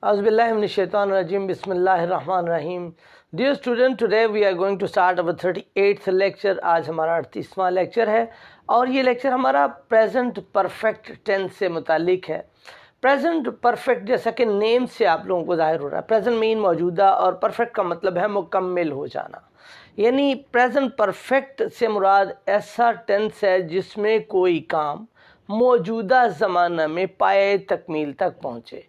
Auzubillahiminash-shaytanir-rajim. Bismillahir-rahmanir-rahim. Dear student, today we are going to start our 38th lecture. आज हमारा 38वां lecture है और ये लेक्चर हमारा प्रेजेंट परफेक्ट टेंस से मुतालिक है। प्रेजेंट परफेक्ट जैसा कि नेम से आप लोगों को जाहिर हो रहा है, प्रेजेंट मीन मौजूदा और परफेक्ट का मतलब है मुकम्मिल हो जाना। यानी प्रेजेंट परफेक्ट से मुराद ऐसा टेंस है जिसमें कोई काम मौजूदा ज़माना में पाए तकमील तक पहुँचे।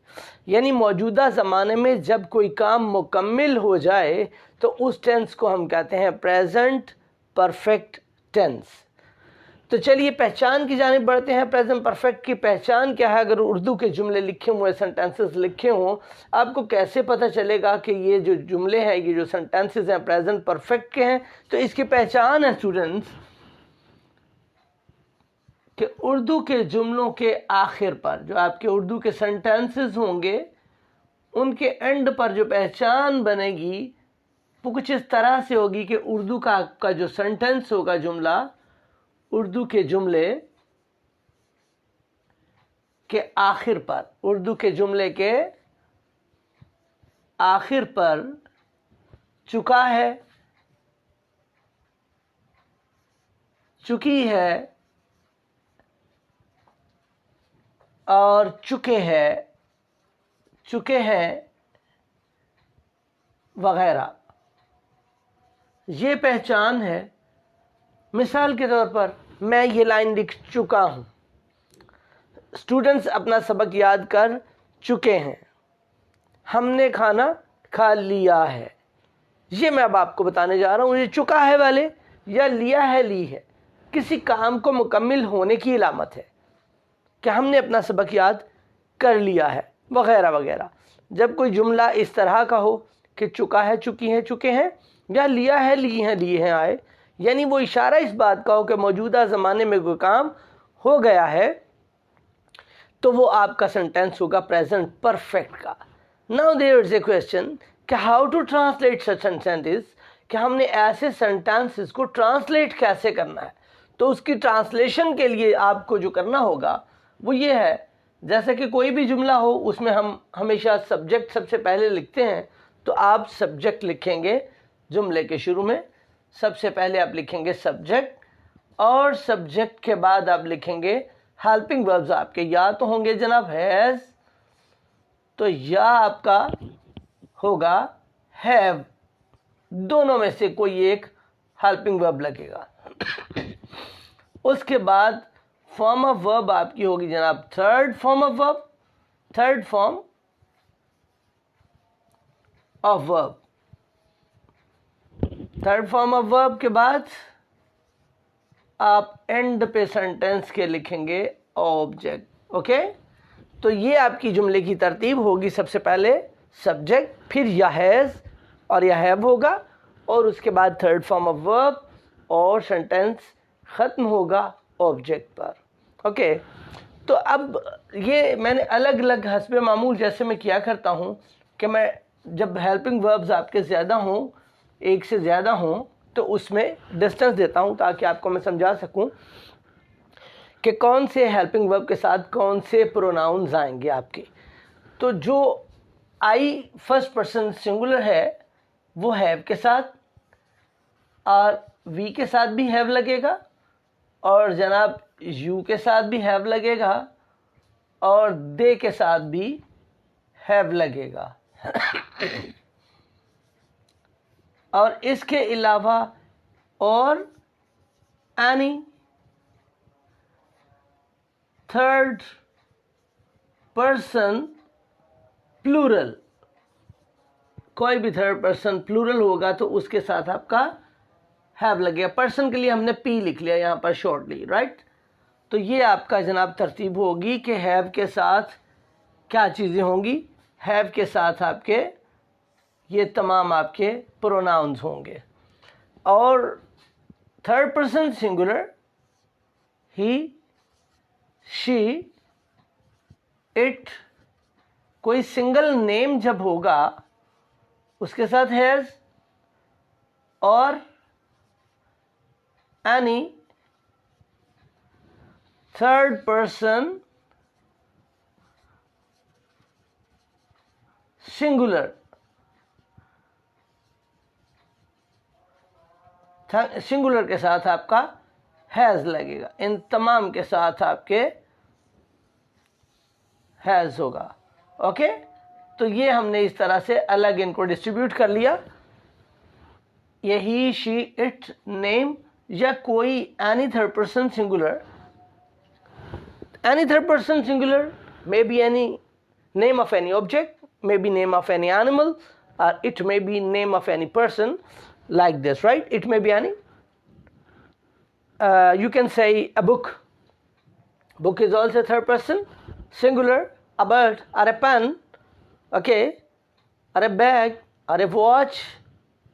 यानी मौजूदा ज़माने में जब कोई काम मुकम्मिल हो जाए तो उस टेंस को हम कहते हैं प्रेजेंट परफेक्ट टेंस। तो चलिए पहचान की जानिब बढ़ते हैं। प्रेजेंट परफेक्ट की पहचान क्या है? अगर उर्दू के जुमले लिखे हुए, सेंटेंसेस लिखे हों, आपको कैसे पता चलेगा कि ये जो जुमले हैं, ये जो सेंटेंसेस हैं प्रेजेंट परफेक्ट के हैं? तो इसकी पहचान है स्टूडेंट्स कि उर्दू के जुमलों के आखिर पर जो आपके उर्दू के सेंटेंसेस होंगे उनके एंड पर जो पहचान बनेगी वो कुछ इस तरह से होगी कि उर्दू का आपका जो सेंटेंस होगा, जुमला, उर्दू के जुमले के आखिर पर, उर्दू के जुमले के आखिर पर चुका है, चुकी है और चुके हैं, चुके हैं वगैरह, ये पहचान है। मिसाल के तौर पर मैं ये लाइन लिख चुका हूँ, स्टूडेंट्स अपना सबक याद कर चुके हैं, हमने खाना खा लिया है। ये मैं अब आपको बताने जा रहा हूँ, ये चुका है वाले या लिया है, ली है, किसी काम को मुकम्मिल होने की इलामत है कि हमने अपना सबक याद कर लिया है वगैरह वगैरह। जब कोई जुमला इस तरह का हो कि चुका है, चुकी हैं, चुके हैं, या लिया है, ली हैं, लिए हैं आए, यानी वो इशारा इस बात का हो कि मौजूदा ज़माने में कोई काम हो गया है, तो वो आपका सेंटेंस होगा प्रेजेंट परफेक्ट का। Now there is a question कि how to translate such sentences, कि हमने ऐसे सेंटेंसेस को ट्रांसलेट कैसे करना है। तो उसकी ट्रांसलेशन के लिए आपको जो करना होगा वो ये है, जैसे कि कोई भी जुमला हो उसमें हम हमेशा सब्जेक्ट सबसे पहले लिखते हैं, तो आप सब्जेक्ट लिखेंगे जुमले के शुरू में। सबसे पहले आप लिखेंगे सब्जेक्ट और सब्जेक्ट के बाद आप लिखेंगे हेल्पिंग वर्ब्स। आपके या तो होंगे जनाब हैज़, तो या आपका होगा हैव, दोनों में से कोई एक हेल्पिंग वर्ब लगेगा। उसके बाद फॉर्म ऑफ वर्ब आपकी होगी जनाब third form of verb, third form of verb. Third form of verb के बाद आप एंड पे सेंटेंस के लिखेंगे ऑब्जेक्ट। ओके, तो ये आपकी जुमले की तरतीब होगी। सबसे पहले सब्जेक्ट, फिर या हैज़ और या हैव होगा, और उसके बाद थर्ड फॉर्म ऑफ वर्ब, और सेंटेंस ख़त्म होगा ऑब्जेक्ट पर। ओके, तो अब ये मैंने अलग अलग हस्बे मामूल जैसे मैं किया करता हूँ कि मैं जब हेल्पिंग वर्ब्स आपके ज़्यादा हों, एक से ज़्यादा हों, तो उसमें डिस्टेंस देता हूँ ताकि आपको मैं समझा सकूँ कि कौन से हेल्पिंग वर्ब के साथ कौन से प्रोनाउंस आएंगे आपके। तो जो आई फर्स्ट पर्सन सिंगुलर है वो हैव के साथ, और वी के साथ भी हैव लगेगा, और जनाब यू के साथ भी हैव लगेगा, और दे के साथ भी हैव लगेगा। और इसके अलावा और एनी थर्ड पर्सन प्लूरल, कोई भी थर्ड पर्सन प्लूरल होगा तो उसके साथ आपका हैव लगेगा। पर्सन के लिए हमने पी लिख लिया यहाँ पर शॉर्टली, राइट। तो ये आपका जनाब तरतीब होगी कि हैव के साथ क्या चीज़ें होंगी। हैव के साथ आपके ये तमाम आपके प्रोनाउंस होंगे, और third person singular he, she, it, कोई सिंगल नेम जब होगा उसके साथ हैज़, और any third person singular, singular के साथ आपका हैज़ लगेगा, इन तमाम के साथ आपके हैज़ होगा। ओके, तो ये हमने इस तरह से अलग इनको डिस्ट्रीब्यूट कर लिया। ये ही, शी, इट, नेम या कोई any third person singular, any third person singular may be any name of any object, may be name of any animal, or it may be name of any person, like this, right? It may be any, you can say a book, book is also third person singular, a bird or a pen, okay, or a bag or a watch,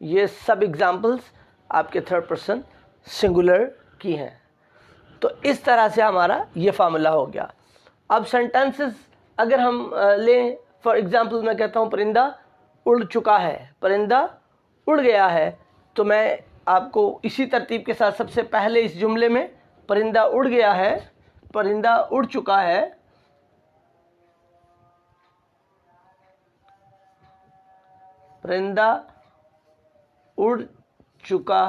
ये सब examples आपके third person singular की हैं। तो इस तरह से हमारा ये फार्मूला हो गया। अब सेंटेंसेस अगर हम लें, फॉर एग्जाम्पल मैं कहता हूँ परिंदा उड़ चुका है, परिंदा उड़ गया है, तो मैं आपको इसी तरतीब के साथ सबसे पहले इस जुमले में परिंदा उड़ गया है, परिंदा उड़ चुका है, परिंदा उड़ चुका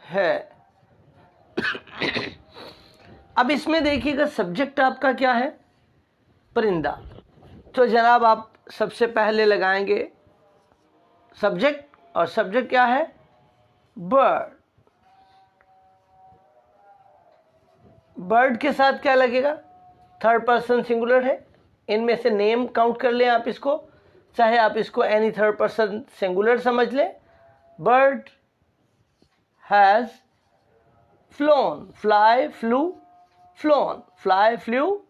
है। अब इसमें देखिएगा सब्जेक्ट आपका क्या है, परिंदा। तो जनाब आप सबसे पहले लगाएंगे सब्जेक्ट, और सब्जेक्ट क्या है, बर्ड। बर्ड के साथ क्या लगेगा, थर्ड पर्सन सिंगुलर है, इनमें से नेम काउंट कर लें आप इसको, चाहे आप इसको एनी थर्ड पर्सन सिंगुलर समझ लें। Bird has phloem, fly, flew, phloem, fly, flew,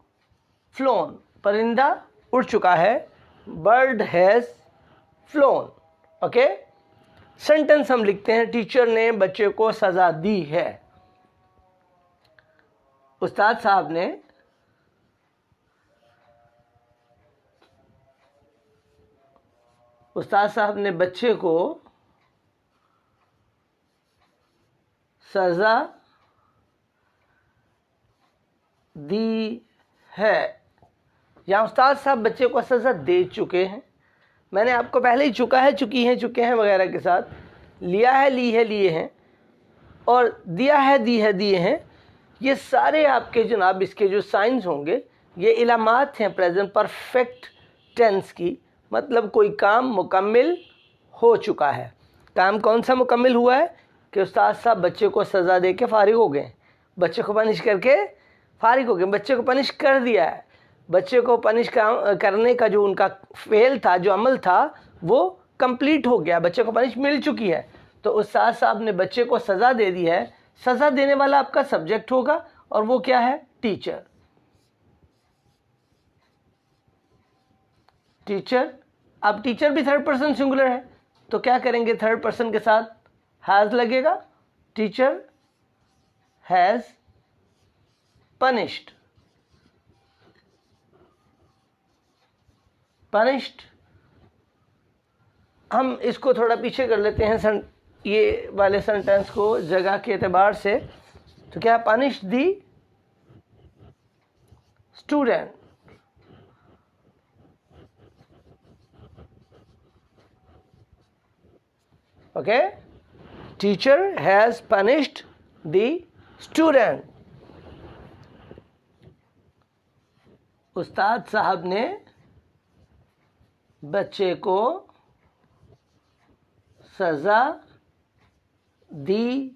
phloem, परिंदा उड़ चुका है, bird has phloem. Okay, sentence हम लिखते हैं, टीचर ने बच्चे को सज़ा दी है। उस्ताद साहब ने बच्चे को सज़ा दी है, या उस्ताद साहब बच्चे को सज़ा दे चुके हैं। मैंने आपको पहले ही चुका है, चुकी हैं, चुके हैं वगैरह के साथ लिया है, ली है, लिए हैं, और दिया है, दी है, दिए हैं। ये सारे आपके जनाब इसके जो साइंस होंगे ये इलामात हैं प्रेजेंट परफेक्ट टेंस की, मतलब कोई काम मुकम्मिल हो चुका है। काम कौन सा मुकम्मिल हुआ है कि उस्ताद साहब बच्चे को सज़ा दे के फ़ारिग हो गए, बच्चे को पनिश करके फ़ारिग हो गए, बच्चे को पनिश कर दिया है, बच्चे को पनिश करने का जो उनका फेल था, जो अमल था, वो कंप्लीट हो गया, बच्चे को पनिश मिल चुकी है। तो उस्ताद साहब ने बच्चे को सज़ा दे दी है। सज़ा देने वाला आपका सब्जेक्ट होगा, और वो क्या है, टीचर। टीचर, अब टीचर भी थर्ड पर्सन सिंगुलर है, तो क्या करेंगे, थर्ड पर्सन के साथ हैज़ लगेगा, टीचर हैज़ punished, punished। हम इसको थोड़ा पीछे कर लेते हैं ये वाले सेंटेंस को जगह के एतबार से। तो क्या, punish the student, okay, teacher has punished the student. उस्ताद साहब ने बच्चे को सज़ा दी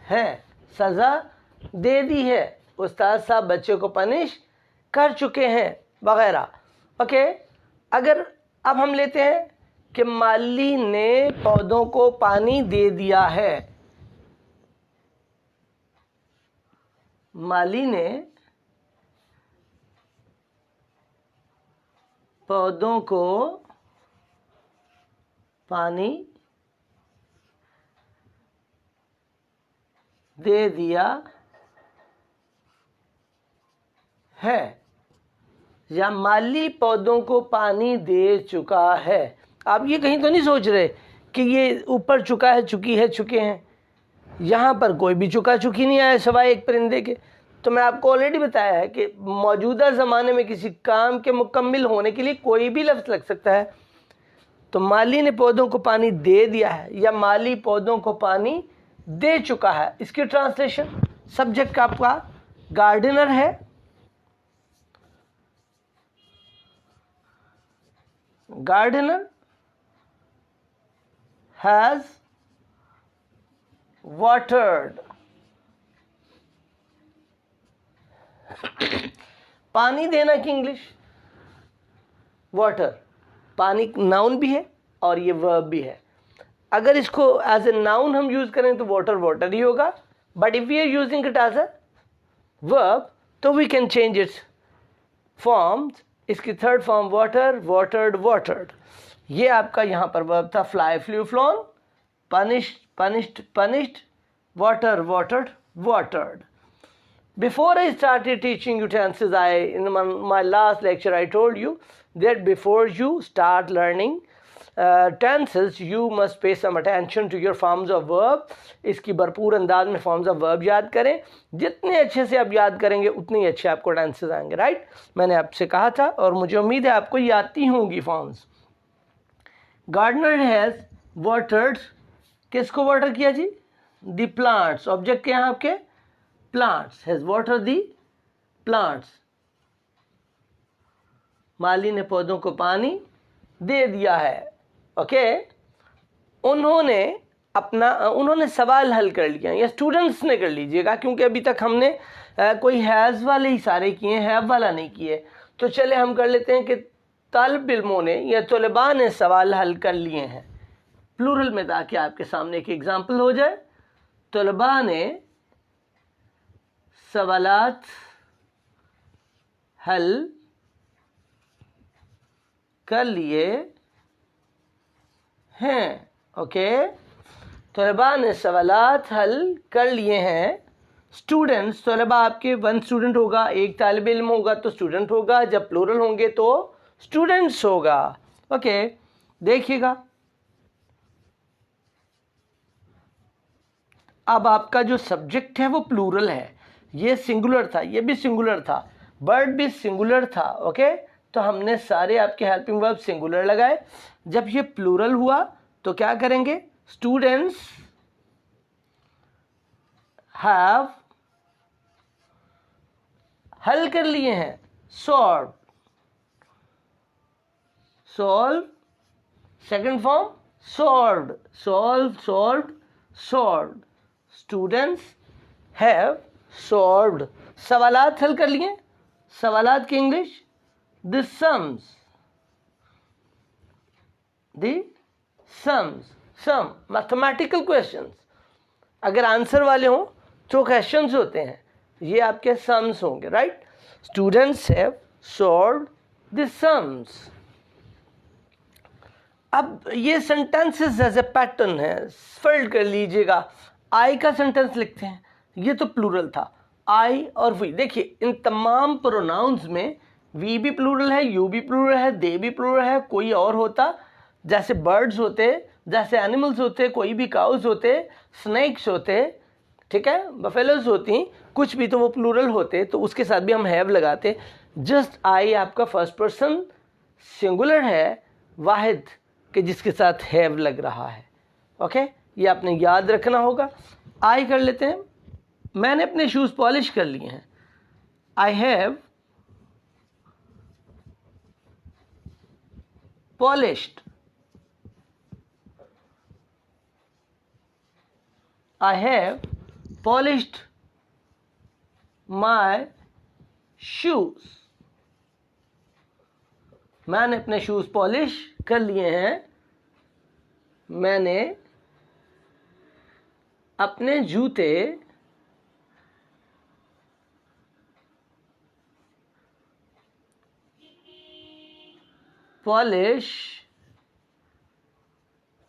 है, सज़ा दे दी है, उस्ताद साहब बच्चे को पनिश कर चुके हैं वगैरह। ओके, अगर अब हम लेते हैं कि माली ने पौधों को पानी दे दिया है, माली ने पौधों को पानी दे दिया है, या माली पौधों को पानी दे चुका है। आप ये कहीं तो नहीं सोच रहे कि ये ऊपर चुका है, चुकी है, चुके हैं, यहाँ पर कोई भी चुका चुकी नहीं आया सिवाय एक परिंदे के। तो मैं आपको ऑलरेडी बताया है कि मौजूदा ज़माने में किसी काम के मुकम्मिल होने के लिए कोई भी लफ्ज़ लग सकता है। तो माली ने पौधों को पानी दे दिया है या माली पौधों को पानी दे चुका है, इसकी ट्रांसलेशन। सब्जेक्ट का आपका गार्डनर है, गार्डनर हैज वाटर्ड। पानी देना की इंग्लिश वाटर। पानी नाउन भी है और ये वर्ब भी है। अगर इसको एज ए नाउन हम यूज करें तो वाटर वाटर ही होगा, but if we are using it as a verb तो we can change its forms. इसकी third form water, watered, watered. ये आपका यहाँ पर वर्ब था fly, flew, flown, punished, punished, punished, water, watered, watered. Before I started teaching you tenses, in my last lecture I told you that before you start learning tenses, you must pay some attention to your forms of verb. इसकी भरपूर अंदाज में forms of verb याद करें। जितने अच्छे से आप याद करेंगे उतने ही अच्छे आपको tenses आएंगे, राइट? मैंने आपसे कहा था और मुझे उम्मीद है आपको ये आती होंगी forms। Gardener has watered, किसको वाटर किया जी? The plants. ऑब्जेक्ट क्या है आपके? Plants. Has water the plants. माली ने पौधों को पानी दे दिया है। ओके, उन्होंने सवाल हल कर लिया, या स्टूडेंट्स ने कर लीजिएगा, क्योंकि अभी तक हमने कोई हैज़ वाले ही सारे किए, हैव वाला नहीं किए। तो चले हम कर लेते हैं कि तालिब इल्मों ने या तलबा ने सवाल हल कर लिए हैं प्लूरल में, ताकि आपके सामने एक एग्जाम्पल हो जाए। तलबा ने सवालात हल कर लिए हैं। ओके, तलबा ने सवालात हल कर लिए हैं। स्टूडेंट्स, तलबा आपके वन स्टूडेंट होगा, एक तालिब इल्म होगा तो स्टूडेंट होगा, जब प्लूरल होंगे तो स्टूडेंट्स होगा। ओके, देखिएगा अब आपका जो सब्जेक्ट है वो प्लूरल है। ये सिंगुलर था, ये भी सिंगुलर था, बर्ड भी सिंगुलर था। ओके, तो हमने सारे आपके हेल्पिंग वर्ब सिंगुलर लगाए। जब ये प्लूरल हुआ तो क्या करेंगे? स्टूडेंट्स हैव हल कर लिए हैं, solve, solve, second form solved, solve, solved, solved. Students have solved, सवालात हल कर लिए। सवालात की English the sums, the sums, some mathematical questions. अगर आंसर वाले हों तो क्वेश्चंस होते हैं, ये आपके सम्स होंगे, right? Students have solved the sums. अब ये सेंटेंसेस एज ए पैटर्न है, फोल्ड कर लीजिएगा। आई का सेंटेंस लिखते हैं, ये तो प्लूरल था, आई और वी। देखिए इन तमाम प्रोनाउंस में वी भी प्लूरल है, यू भी प्लूरल है, दे भी प्लूरल है। कोई और होता, जैसे बर्ड्स होते, जैसे एनिमल्स होते, कोई भी काउस होते, स्नेक्स होते, ठीक है, बफेलोज होती, कुछ भी तो वो प्लूरल होते, तो उसके साथ भी हम हैव लगाते। जस्ट आई आपका फर्स्ट पर्सन सिंगुलर है, वाहिद कि जिसके साथ हैव लग रहा है। ओके, ये आपने याद रखना होगा। आई कर लेते हैं। मैंने अपने शूज पॉलिश कर लिए हैं। I have polished, I have polished my shoes. मैंने अपने शूज पॉलिश कर लिए हैं। मैंने अपने जूते पॉलिश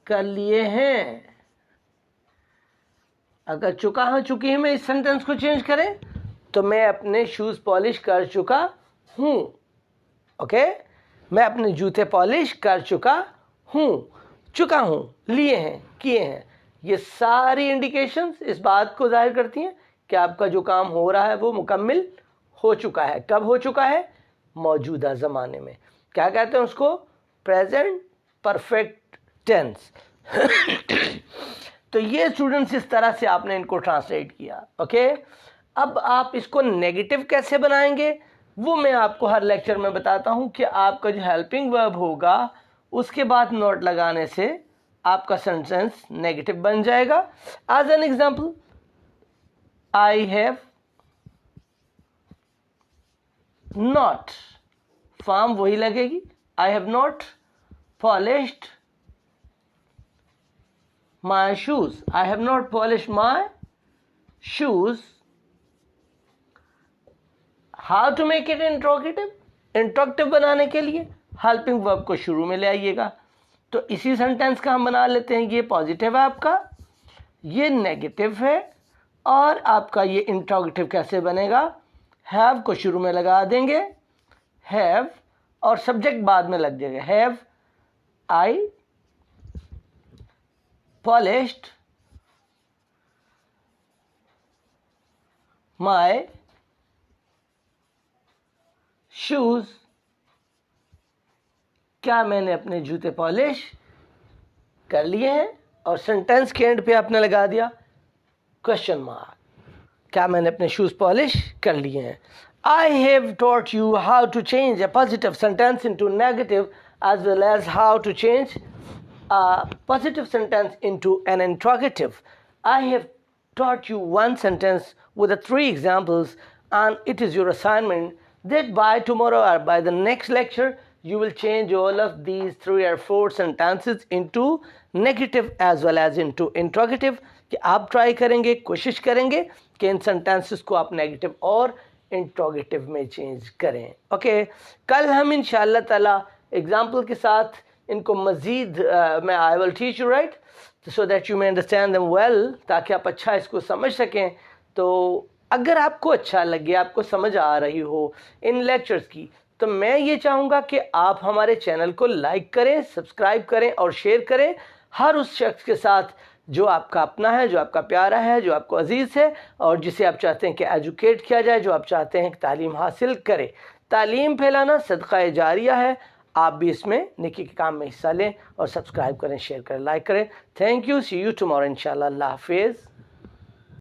कर लिए हैं। अगर चुका हाँ चुकी है, मैं इस सेंटेंस को चेंज करें तो मैं अपने शूज पॉलिश कर चुका हूं। ओके, मैं अपने जूते पॉलिश कर चुका हूं, लिए हैं, किए हैं। ये सारी इंडिकेशंस इस बात को जाहिर करती हैं कि आपका जो काम हो रहा है वो मुकम्मिल हो चुका है। कब हो चुका है? मौजूदा ज़माने में। क्या कहते हैं उसको? Present perfect tense. तो ये स्टूडेंट्स इस तरह से आपने इनको ट्रांसलेट किया। ओके, अब आप इसको नेगेटिव कैसे बनाएंगे वो मैं आपको हर लेक्चर में बताता हूं कि आपका जो हेल्पिंग वर्ब होगा उसके बाद नोट लगाने से आपका सेंटेंस नेगेटिव बन जाएगा। As an example, I have not, form वही लगेगी, I have not polished my shoes, I have not polished my shoes. How to make it interrogative? Interrogative बनाने के लिए हेल्पिंग वर्ब को शुरू में ले आइएगा। तो इसी सेंटेंस का हम बना लेते हैं। ये पॉजिटिव है आपका, ये नेगेटिव है, और आपका ये इंट्रोगेटिव कैसे बनेगा? हैव को शुरू में लगा देंगे, हैव, और सब्जेक्ट बाद में लग जाएगा। Have I polished my shoes, क्या मैंने अपने जूते पॉलिश कर लिए हैं? और सेंटेंस के एंड पे आपने लगा दिया क्वेश्चन मार्क, क्या मैंने अपने शूज पॉलिश कर लिए हैं? I have taught you how to change a positive sentence into negative, as well as how to change a positive sentence into an interrogative. I have taught you one sentence with the 3 examples, and it is your assignment that by tomorrow or by the next lecture you will change all of these 3 or 4 sentences into negative as well as into interrogative। कि आप try करेंगे, कोशिश करेंगे कि इन sentences को आप negative और interrogative में चेंज करें। ओके, कल हम इंशाअल्लाह ताला एग्जाम्पल के साथ इनको मज़ीद मैं I will teach you right, so that you may understand them well, ताकि आप अच्छा इसको समझ सकें। तो अगर आपको अच्छा लगे, आपको समझ आ रही हो इन लेक्चर्स की, तो मैं ये चाहूँगा कि आप हमारे चैनल को लाइक करें, सब्सक्राइब करें और शेयर करें हर उस शख्स के साथ जो आपका अपना है, जो आपका प्यारा है, जो आपको अजीज़ है, और जिसे आप चाहते हैं कि एजुकेट किया जाए, जो आप चाहते हैं कि तालीम हासिल करे। तालीम फैलाना सदका जारिया है, आप भी इसमें नेकी के काम में हिस्सा लें और सब्सक्राइब करें, शेयर करें, लाइक करें। Thank you, see you tomorrow इंशाल्लाह। अल्लाह हाफिज़।